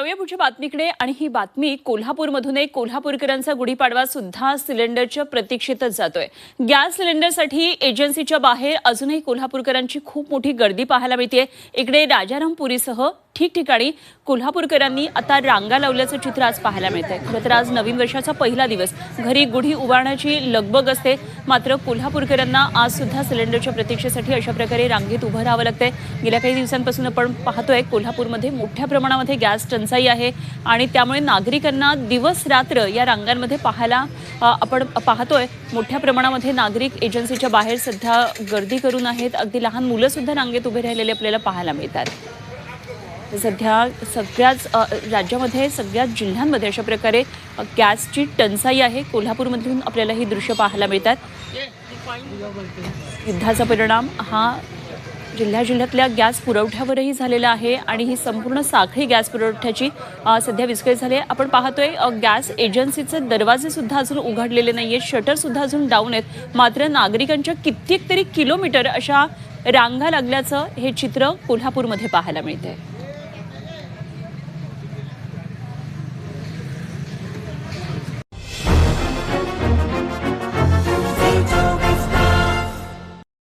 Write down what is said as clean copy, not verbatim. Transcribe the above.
जाऊया पुढच्या बातमीकडे आणि ही बातमी कोल्हापूरमधून आहे। कोल्हापूरकरांचा गुढीपाडवा सुद्धा सिलेंडरच्या प्रतीक्षेतच जातोय। गॅस सिलेंडरसाठी एजन्सीच्या बाहेर अजूनही कोल्हापूरकरांची खूप मोठी गर्दी पाहायला मिळते। इकडे राजारामपुरीसह ठिकठिकाणी कोल्हापूरकरांनी आता रांगा लावल्याचं चित्र आज पाहायला मिळतंय। खरं तर आज नवीन वर्षाचा पहिला दिवस, घरी गुढी उभारण्याची लगबग असते, मात्र कोल्हापूरकरांना आज सुद्धा सिलेंडरच्या प्रतीक्षेसाठी अशा प्रकारे रांगेत उभं राहावं लागतंय। गेल्या काही दिवसांपासून आपण पाहतोय कोल्हापूरमध्ये मोठ्या प्रमाणामध्ये गॅस टंचाई आहे आणि त्यामुळे नागरिकांना दिवस रात्र या रांगांमध्ये पाहायला आपण पाहतोय। मोठ्या प्रमाणामध्ये नागरिक एजन्सीच्या बाहेर सध्या गर्दी करून आहेत। अगदी लहान मुलं सुद्धा रांगेत उभे राहिलेले आपल्याला पाहायला मिळतात। सध्या सगळ्याच राज्यामध्ये सगळ्याच जिल्ह्यांमध्ये अशा प्रकारे गॅसची टंचाई आहे। कोल्हापूरमधून आपल्याला ही दृश्य पाहायला मिळतात। युद्धाचा परिणाम हा जिल्ह्यातल्या गॅस पुरवठ्यावरही झालेला आहे आणि ही संपूर्ण साखळी गॅस पुरवठ्याची सध्या विस्कळीत झाली आहे। आपण पाहतोय गॅस एजन्सीचे दरवाजे सुद्धा अजून उघडलेले नाहीयेत, शटर सुद्धा अजून डाऊन आहेत, मात्र नागरिकांच्या कित्येक तरी किलोमीटर अशा रांगा लागल्याचं हे चित्र कोल्हापूरमध्ये पाहायला मिळतंय।